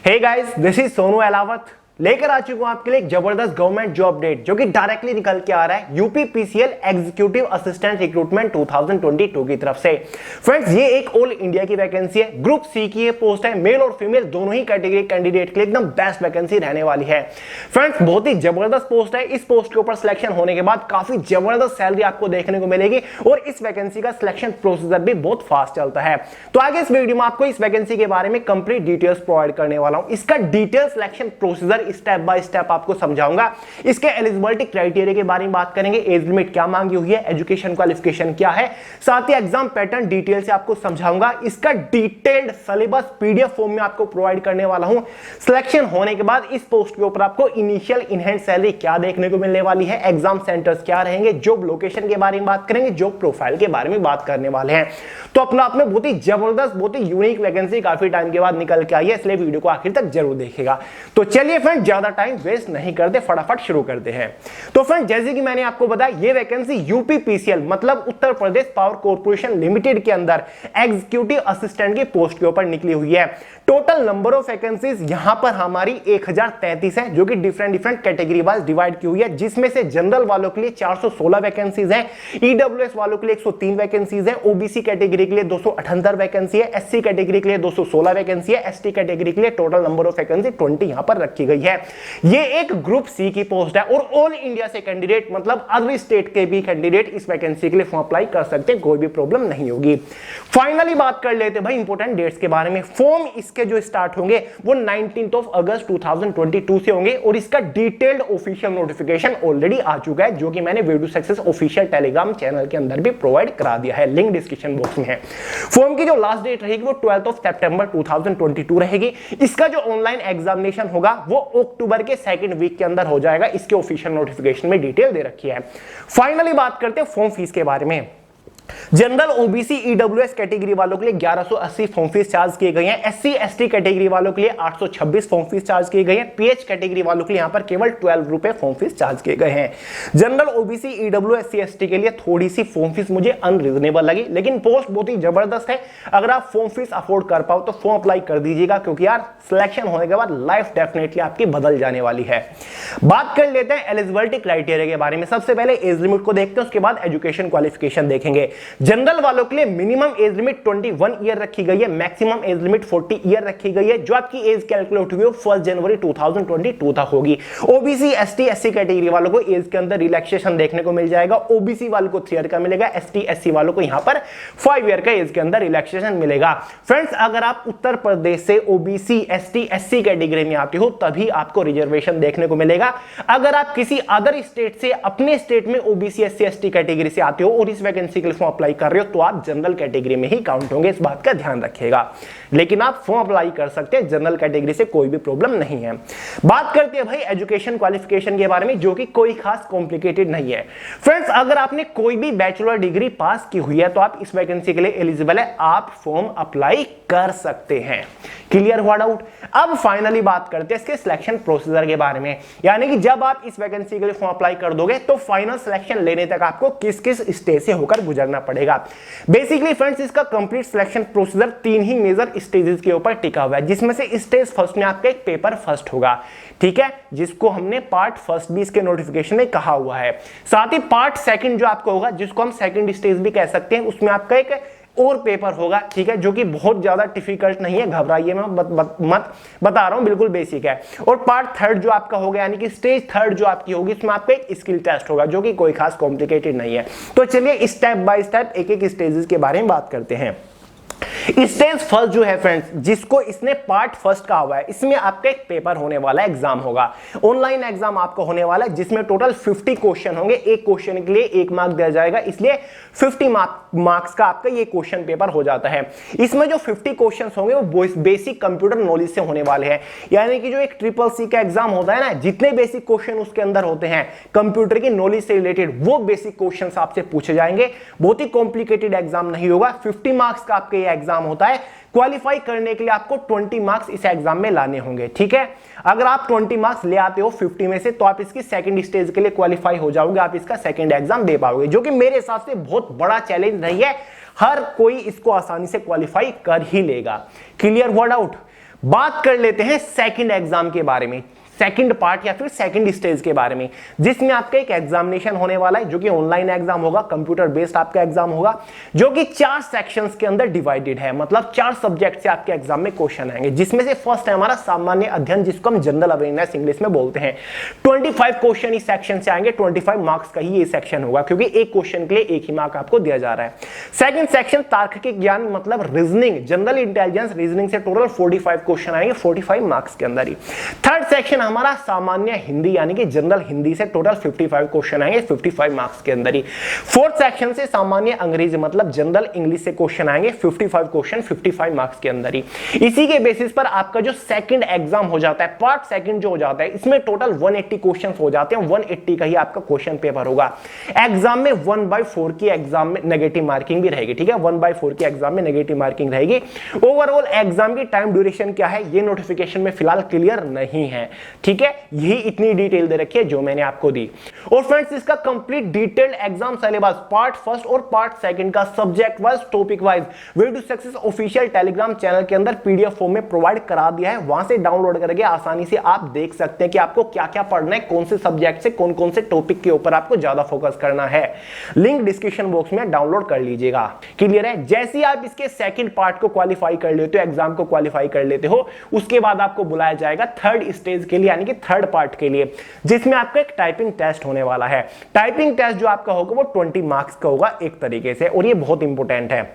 Hey guys, this is Sonu Alawat लेकर आ चुका हूं आपके लिए एक जबरदस्त गवर्नमेंट जॉब अपडेट जो कि डायरेक्टली निकल के आ रहा है यूपीपीसीएल एग्जीक्यूटिव असिस्टेंट रिक्रूटमेंट 2022 की तरफ से। फ्रेंड्स, ये एक ऑल इंडिया की वैकेंसी है, ग्रुप सी की ये पोस्ट है, मेल और फीमेल दोनों ही कैटेगरी कैंडिडेट के लिए एकदम बेस्ट वैकेंसी रहने वाली है। फ्रेंड्स, बहुत ही जबरदस्त पोस्ट है। इस पोस्ट के ऊपर सिलेक्शन होने के बाद काफी जबरदस्त सैलरी आपको देखने को मिलेगी और इस वैकेंसी का सिलेक्शन प्रोसीजर भी बहुत फास्ट चलता है। तो आगे इस वीडियो में आपको इस वैकेंसी के बारे में कंप्लीट डिटेल्स प्रोवाइड करने वाला हूं। इसका detail selection procedure step by step आपको समझाऊंगा। इसके एलिजिबिलिटी क्राइटेरिया के बारे में बात करेंगे, एज लिमिट क्या मांगी हुई है, एजुकेशन क्वालिफिकेशन क्या है, साथ ही एग्जाम पैटर्न डिटेल से आपको समझाऊंगा। इसका डिटेल्ड सिलेबस पीडीएफ फॉर्म में आपको प्रोवाइड करने वाला हूं। सिलेक्शन होने के बाद इस पोस्ट के ऊपर आपको इनिशियल इनहैंड सैलरी क्या देखने को मिलने वाली है, एग्जाम सेंटर्स क्या रहेंगे, जॉब लोकेशन के बारे में बात करेंगे, जॉब प्रोफाइल के बारे में बात करने वाले हैं। तो अपना आप में बहुत ही जबरदस्त, बहुत ही यूनिक वैकेंसी काफी टाइम के बाद निकल के आई है, इसलिए वीडियो को आखिर तक जरूर देखेगा। तो चलिए फ्रेंड, ज्यादा टाइम वेस्ट नहीं करते, फटाफट शुरू करते हैं। तो फ्रेंड, जैसे कि मैंने आपको बताया, ये वैकेंसी यूपीपीसीएल मतलब Uttar Pradesh power corporation limited के अंदर एग्जीक्यूटिव असिस्टेंट की पोस्ट के ऊपर निकली हुई है। टोटल नंबर ऑफ वैकेंसीज यहां पर हमारी 1033 है, जो कि डिफरेंट कैटेगरी वाइज डिवाइड की हुई है, जिसमें से जनरल वालों के लिए 416 वैकेंसीज है, ईडब्ल्यूएस वालों के लिए 103 वैकेंसीज है, ओबीसी कैटेगरी के लिए 278 वैकेंसी है, एससी कैटेगरी के लिए 216 वैकेंसी है, एसटी कैटेगरी के लिए टोटल नंबर ऑफ वैकेंसी 20 यहां पर रखी गई है। ये एक ग्रुप सी की पोस्ट है और ऑल इंडिया से कैंडिडेट मतलब अदर स्टेट के भी कैंडिडेट इस वैकेंसी के लिए फॉर्म अप्लाई कर सकते हैं, कोई भी प्रॉब्लम नहीं होगी। फाइनली बात कर लेते हैं भाई इंपॉर्टेंट डेट्स के बारे में। फॉर्म इसके जो स्टार्ट होंगे वो 19 अगस्त 2022 से होंगे और इसका डिटेल्ड ऑफिशियल नोटिफिकेशन ऑलरेडी आ चुका है, जो कि मैंने video success official Telegram channel के अंदर भी प्रोवाइड करा दिया है, लिंक डिस्क्रिप्शन बॉक्स में है। फॉर्म की जो लास्ट डेट रहेगी वो 12 सितंबर 2022 रहेगी। इसका जो ऑनलाइन एग्जामिनेशन होगा वो अक्टूबर के सेकंड वीक के अंदर हो जाएगा, इसके ऑफिशियल नोटिफिकेशन में डिटेल दे रखी है। फाइनली बात करते हैं फॉर्म फीस के बारे में। जनरल ओबीसी ईडब्ल्यूएस कैटेगरी वालों के लिए 1180 फॉर्म फीस चार्ज किए गए हैं, एससी एसटी कैटेगरी वालों के लिए 826 फॉर्म फीस चार्ज किए गए हैं, पीएच कैटेगरी वालों के लिए यहां पर केवल 12 रुपए फॉर्म फीस चार्ज किए गए हैं। General OBC EWS SC ST के लिए थोड़ी सी फॉर्म फीस मुझे अनरीजनेबल लगी, लेकिन पोस्ट बहुत ही जबरदस्त है। अगर आप फॉर्म फीस अफोर्ड कर पाओ तो फॉर्म अप्लाई कर दीजिएगा, क्योंकि यार सिलेक्शन होने के बाद लाइफ डेफिनेटली आपकी बदल जाने वाली है। बात कर लेते हैं एलिजिबिलिटी क्राइटेरिया के बारे में। सबसे पहले एज लिमिट को देखते हैं, उसके बाद एजुकेशन क्वालिफिकेशन देखेंगे। जनरल वालों के लिए मिनिमम एज लिमिट 21 ईयर रखी गई है, मैक्सिमम एज लिमिट 40 ईयर रखी गई है। जो आपकी एज कैलकुलेट हुई है 1 जनवरी 2022 तक होगी। ओबीसी एसटी एससी कैटेगरी वालों को एज के अंदर रिलैक्सेशन देखने को मिल जाएगा। ओबीसी वालों को 3 ईयर का मिलेगा, एसटी एससी वालों को यहां पर 5 ईयर का एज के अंदर रिलैक्सेशन मिलेगा। फ्रेंड्स, अगर आप उत्तर प्रदेश से ओबीसी एसटी एससी कैटेगरी में आते हो तभी आपको रिजर्वेशन देखने को मिलेगा। अगर आप किसी अदर स्टेट से अपने स्टेट में ओबीसी एससी एसटी कैटेगरी से आते हो और इस वैकेंसी के लिए फॉर्म अप्लाई कर रहे हो तो आप जनरल कैटेगरी में ही काउंट होंगे, इस बात का ध्यान रखिएगा। लेकिन आप फॉर्म अप्लाई कर सकते हैं जनरल कैटेगरी से, कोई भी प्रॉब्लम नहीं है। बात करते हैं भाई एजुकेशन क्वालिफिकेशन के बारे में, जो कि कोई खास कॉम्प्लिकेटेड नहीं है। फ्रेंड्स, अगर आपने कोई भी बैचलर डिग्री पास की हुई है तो आप इस वैकेंसी के लिए एलिजिबल है, आप फॉर्म अप्लाई कर सकते हैं। क्लियर हुआ डाउट? अब फाइनली बात करते हैं इसके सिलेक्शन प्रोसीजर के बारे में, यानी कि जब आप इस वैकेंसी के लिए फॉर्म अप्लाई कर दोगे तो फाइनल सिलेक्शन लेने तक आपको किस किस स्टेज से होकर गुजरना पड़ेगा। बेसिकली फ्रेंड्स, इसका कंप्लीट सिलेक्शन प्रोसीजर 3 ही मेजर स्टेजेस के ऊपर टिका हुआ है, जिसमें से स्टेज फर्स्ट में आपका एक पेपर फर्स्ट होगा, ठीक है, जिसको हमने पार्ट फर्स्ट भी इसके नोटिफिकेशन में कहा हुआ है। साथ ही पार्ट सेकंड जो आपका होगा, जिसको हम सेकंड स्टेज भी कह सकते हैं, उसमें आपका एक और पेपर होगा, ठीक है, जो कि बहुत ज्यादा डिफिकल्ट नहीं है, घबराइए मैं मत बता रहा हूं, बिल्कुल बेसिक है। और पार्ट थर्ड जो आपका होगा, यानी कि स्टेज थर्ड जो आपकी होगी, उसमें आपका एक स्किल टेस्ट होगा, जो कि कोई खास कॉम्प्लिकेटेड नहीं है। तो चलिए स्टेप बाय स्टेप एक एक स्टेजेस के बारे में बात करते हैं। स्टेज फर्स्ट जो है फ्रेंड्स, जिसको इसने पार्ट फर्स्ट कहा हुआ है, इसमें आपका एक पेपर होने वाला है, एग्जाम होगा, ऑनलाइन एग्जाम आपका होने वाला है, जिसमें टोटल 50 क्वेश्चन होंगे। एक क्वेश्चन के लिए 1 मार्क दिया जाएगा, इसलिए 50 मार्क्स का आपका ये क्वेश्चन पेपर हो जाता है। इसमें जो 50 क्वेश्चन होंगे वो बेसिक कंप्यूटर नॉलेज से होने वाले हैं, यानी कि जो एक ट्रिपल सी का एग्जाम होता है ना, जितने बेसिक क्वेश्चन उसके अंदर होते हैं कंप्यूटर की नॉलेज से रिलेटेड, वो बेसिक क्वेश्चन आपसे पूछे जाएंगे। बहुत ही कॉम्प्लिकेटेड एग्जाम नहीं होगा। 50 मार्क्स का आपका ये एग्जाम होता है। क्वालिफाई करने के लिए आपको 20 मार्क्स इस एग्जाम में लाने होंगे, ठीक है। अगर आप 20 मार्क्स ले आते हो 50 में से तो आप इसकी सेकंड स्टेज के लिए क्वालिफाई हो जाओगे, आप इसका सेकंड एग्जाम दे पाओगे, जो कि मेरे हिसाब से बहुत बड़ा चैलेंज नहीं है। हर कोई इसको आसानी से क्वालिफाई कर ही लेगा। क्लियर हुआ डाउट? बात कर लेते हैं सेकंड एग्जाम के बारे में, सेकंड पार्ट या फिर सेकंड स्टेज के बारे में, जिसमें आपका एक एग्जामिनेशन होने वाला है जो कि ऑनलाइन एग्जाम होगा, कंप्यूटर बेस्ड आपका एग्जाम होगा, जो कि 4 सेक्शंस के अंदर डिवाइडेड है। मतलब 4 सब्जेक्ट से आपके एग्जाम में क्वेश्चन आएंगे, जिसमें से फर्स्ट है हमारा सामान्य अध्ययन, जिसको हम जनरल अवेयरनेस इंग्लिश में बोलते हैं। 25 क्वेश्चन इस सेक्शन से आएंगे, 25 मार्क्स का ही ये सेक्शन होगा, क्योंकि एक क्वेश्चन के लिए एक ही मार्क आपको दिया जा रहा है। सेकंड सेक्शन तार्किक ज्ञान मतलब रीजनिंग, जनरल इंटेलिजेंस, रीजनिंग से टोटल 45 क्वेश्चन आएंगे 45 मार्क्स के अंदर ही। थर्ड सेक्शन हमारा सामान्य हिंदी यानी कि जनरल हिंदी से टोटल 55 क्वेश्चन आएंगे 55 मार्क्स के अंदर ही। फोर्थ सेक्शन से सामान्य अंग्रेजी मतलब जनरल इंग्लिश से क्वेश्चन आएंगे 55 क्वेश्चन 55 मार्क्स के अंदर ही। इसी के बेसिस पर आपका जो सेकंड एग्जाम हो जाता है, पार्ट सेकंड जो हो जाता है, इसमें टोटल 180 क्वेश्चन हो जाते हैं। 180 का ही आपका क्वेश्चन पेपर होगा। एग्जाम में 1/4 की एग्जाम में नेगेटिव मार्किंग भी रहेगी, ठीक है, 1/4 की एग्जाम में नेगेटिव मार्किंग रहेगी। ओवरऑल एग्जाम की टाइम ड्यूरेशन क्या है ये नोटिफिकेशन में फिलहाल क्लियर नहीं है, ठीक है, यही इतनी डिटेल दे रखी है जो मैंने आपको दी। और फ्रेंड्स इसका complete detailed exam syllabus part first और पार्ट सेकंड का subject wise topic wise way to success official Telegram channel के अंदर पीडीएफ फॉर्म में प्रोवाइड करा दिया है। वहां से डाउनलोड करके आसानी से आप देख सकते हैं कि आपको क्या क्या पढ़ना है, कौन से सब्जेक्ट से कौन कौन से टॉपिक के ऊपर आपको ज्यादा फोकस करना है। लिंक डिस्क्रिप्शन बॉक्स में डाउनलोड कर लीजिएगा। क्लियर है? जैसे ही आप इसके सेकंड पार्ट को क्वालिफाई कर लेते हो, एग्जाम को क्वालिफाई कर लेते हो, उसके बाद आपको बुलाया जाएगा थर्ड स्टेज के लिए यानी कि थर्ड पार्ट के लिए, जिसमें आपका एक टाइपिंग टेस्ट होने वाला है। टाइपिंग टेस्ट जो आपका होगा वो 20 मार्क्स का होगा एक तरीके से, और ये बहुत इंपॉर्टेंट है,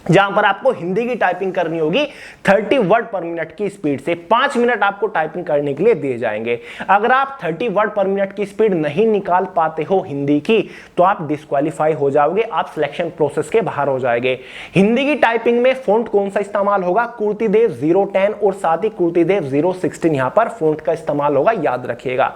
जहां पर आपको हिंदी की टाइपिंग करनी होगी 30 वर्ड पर मिनट की स्पीड से। 5 मिनट आपको टाइपिंग करने के लिए दिए जाएंगे। अगर आप 30 वर्ड पर मिनट की स्पीड नहीं निकाल पाते हो हिंदी की, तो आप डिस्क्वालीफाई हो जाओगे, आप सिलेक्शन प्रोसेस के बाहर हो जाएंगे। हिंदी की टाइपिंग में फॉन्ट कौन सा इस्तेमाल होगा? कुर्तीदेव 010 और साथ ही कुर्तीदेव 016 यहां पर फॉन्ट का इस्तेमाल होगा, याद रखिएगा।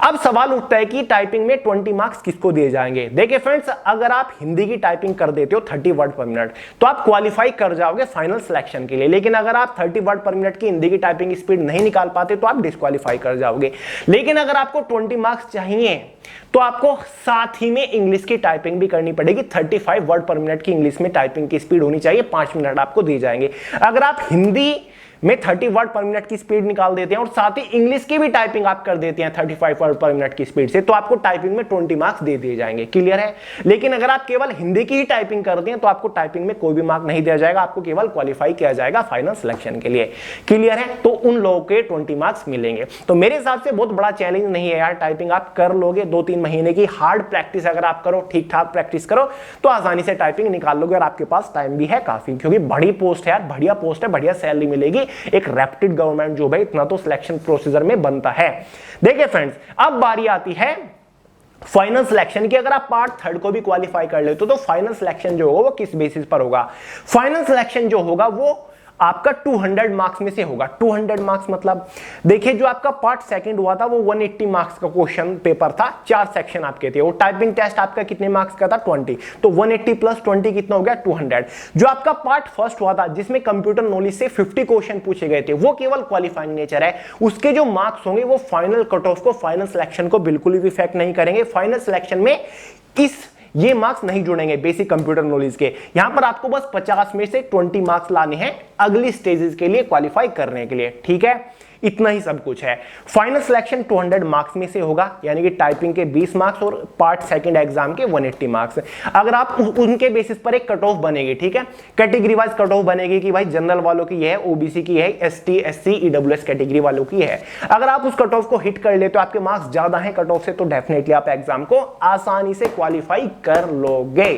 अब सवाल उठता है कि टाइपिंग में 20 मार्क्स किसको दिए जाएंगे? देखिए फ्रेंड्स, अगर आप हिंदी की टाइपिंग कर देते हो 30 वर्ड पर मिनट तो आप क्वालिफाई कर जाओगे फाइनल सिलेक्शन के लिए। लेकिन अगर आप 30 वर्ड पर मिनट की हिंदी की टाइपिंग स्पीड नहीं निकाल पाते तो आप डिस्क्वालीफाई कर जाओगे। लेकिन अगर आपको 20 मार्क्स चाहिए तो आपको साथ ही में इंग्लिश की टाइपिंग भी करनी पड़ेगी। 35 वर्ड पर मिनट की इंग्लिश में टाइपिंग की स्पीड होनी चाहिए, 5 मिनट आपको दिए जाएंगे। अगर आप हिंदी में 30 वर्ड पर मिनट की स्पीड निकाल देते हैं और साथ ही इंग्लिश की भी टाइपिंग आप कर देते हैं 35 वर्ड पर मिनट की स्पीड से, तो आपको टाइपिंग में 20 मार्क्स दे दिए जाएंगे। क्लियर है? लेकिन अगर आप केवल हिंदी की ही टाइपिंग करते हैं तो आपको टाइपिंग में कोई भी मार्क नहीं दिया जाएगा, आपको केवल क्वालिफाई किया जाएगा फाइनल सिलेक्शन के लिए। क्लियर है? तो उन लोगों के 20 मार्क्स मिलेंगे। तो मेरे हिसाब से बहुत बड़ा चैलेंज नहीं है यार, टाइपिंग आप कर लोगे। 2-3 महीने की हार्ड प्रैक्टिस अगर आप करो, ठीक ठाक प्रैक्टिस करो, तो आसानी से टाइपिंग निकाल लोगे और आपके पास टाइम भी है काफी, क्योंकि बड़ी पोस्ट है यार, बढ़िया पोस्ट है, बढ़िया सैलरी मिलेगी। एक रेप्यूटेड गवर्नमेंट जॉब है, इतना तो सिलेक्शन प्रोसीजर में बनता है। देखिए फ्रेंड्स, अब बारी आती है फाइनल सिलेक्शन की। अगर आप पार्ट थर्ड को भी क्वालिफाई कर लेते हो तो फाइनल सिलेक्शन जो होगा वो किस बेसिस पर होगा? फाइनल सिलेक्शन जो होगा वो आपका 200 मार्क्स में से होगा। 200 मार्क्स मतलब देखिए, जो आपका पार्ट सेकंड हुआ था वो 180 मार्क्स का क्वेश्चन पेपर था, 4 सेक्शन आपके थे। और टाइपिंग टेस्ट आपका कितने मार्क्स का था? 20। तो 180 + 20 कितना हो गया? 200। जो आपका पार्ट फर्स्ट हुआ था जिसमें कंप्यूटर नॉलेज से 50 क्वेश्चन पूछे गए थे, वो केवल क्वालिफाइंग नेचर है। उसके जो मार्क्स होंगे वो फाइनल कट ऑफ को, फाइनल सिलेक्शन को बिल्कुल भी इफेक्ट नहीं करेंगे। फाइनल सिलेक्शन में ये मार्क्स नहीं जुड़ेंगे बेसिक कंप्यूटर नॉलेज के। यहां पर आपको बस 50 में से 20 मार्क्स लाने हैं अगली स्टेजेस के लिए क्वालिफाई करने के लिए, ठीक है? इतना ही सब कुछ है। फाइनल सिलेक्शन 200 मार्क्स में से होगा, यानी कि टाइपिंग के 20 मार्क्स और पार्ट सेकंड एग्जाम के 180 मार्क्स। अगर आप उनके बेसिस पर एक कट ऑफ बनेगी, ठीक है, कैटेगरी वाइज कट ऑफ बनेगी कि भाई जनरल वालों की है, ओबीसी की है, एसटी एससी ईडब्ल्यूएस कैटेगरी वालों की है। अगर आप उस कट ऑफ को हिट कर ले तो आपके मार्क्स ज्यादा हैं कट ऑफ से, तो डेफिनेटली आप एग्जाम को आसानी से क्वालिफाई कर लोगे,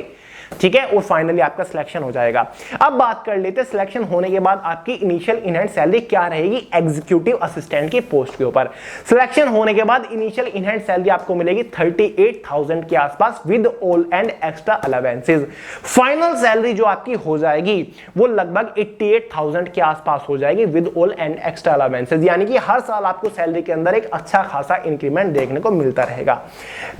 ठीक है, और फाइनली आपका सिलेक्शन हो जाएगा। अब बात कर लेते हैं सिलेक्शन होने के बाद आपकी इनिशियल इन हैंड सैलरी क्या रहेगी एग्जीक्यूटिव असिस्टेंट की पोस्ट के ऊपर। सिलेक्शन होने के बाद इनिशियल इन हैंड सैलरी आपको मिलेगी 38,000 के आसपास with all and extra allowances. Final salary जो आपकी हो जाएगी वो लगभग 88,000 के आसपास हो जाएगी with all and extra allowances, यानी कि हर साल आपको सैलरी के अंदर एक अच्छा खासा इंक्रीमेंट देखने को मिलता रहेगा।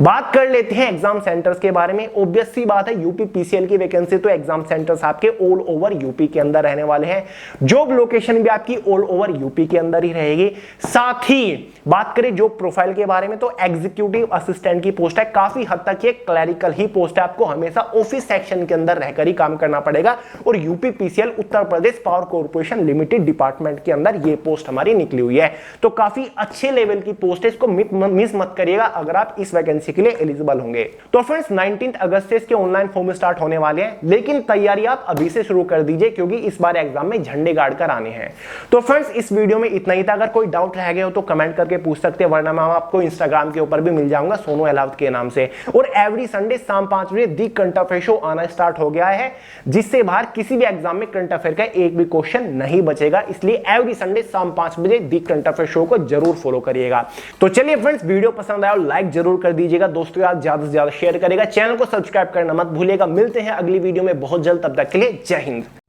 बात कर लेते हैं एग्जाम सेंटर्स के बारे में। ऑब्वियस सी बात है, यूपी पीसीएल की वैकेंसी तो एग्जाम सेंटर्स आपके ऑल ओवर यूपी के अंदर रहने वाले हैं, जॉब लोकेशन भी आपकी ऑल ओवर यूपी के अंदर ही रहेगी। साथ ही बात करें जॉब प्रोफाइल के बारे में तो एग्जीक्यूटिव असिस्टेंट की पोस्ट है, काफी हद तक ये क्लरिकल ही पोस्ट है, आपको हमेशा ऑफिस सेक्शन के अंदर रहकर ही काम करना पड़ेगा और UP PCL Uttar Pradesh power corporation limited department के अंदर ये पोस्ट हमारी निकली हुई है। तो काफी अच्छे लेवल की पोस्ट है, इसको मिस मत करिएगा अगर आप इस वैकेंसी के लिए एलिजिबल होंगे। तो फ्रेंड्स 19 अगस्त से इसके ऑनलाइन फॉर्म स्टार्ट होने वाले हैं, लेकिन तैयारी आप अभी से शुरू कर दीजिए क्योंकि इस बार एग्जाम में झंडे गाड़ कर आने हैं। तो फ्रेंड्स इस वीडियो में इतना ही था, अगर कोई डाउट रह गया हो तो कमेंट करके पूछ सकते हैं, वरना मैं आपको इंस्टाग्राम के ऊपर भी मिल जाऊंगा सोनू अहलावत के नाम से। और एवरी संडे शाम 5 बजे दी करंट अफेयर शो आना स्टार्ट हो गया है, जिससे बाहर किसी भी एग्जाम में करंट अफेयर का एक भी क्वेश्चन नहीं बचेगा, इसलिए एवरी संडे शाम 5 बजे दी करंट अफेयर शो को जरूर फॉलो करिएगा। तो चलिए फ्रेंड्स, वीडियो पसंद आया लाइक जरूर कर दीजिएगा, दोस्तों के साथ ज्यादा से ज्यादा शेयर करेगा, चैनल को सब्सक्राइब करना मत भूलिएगा। मिलते हैं अगली वीडियो में बहुत जल्द, तब तक के लिए जय हिंद।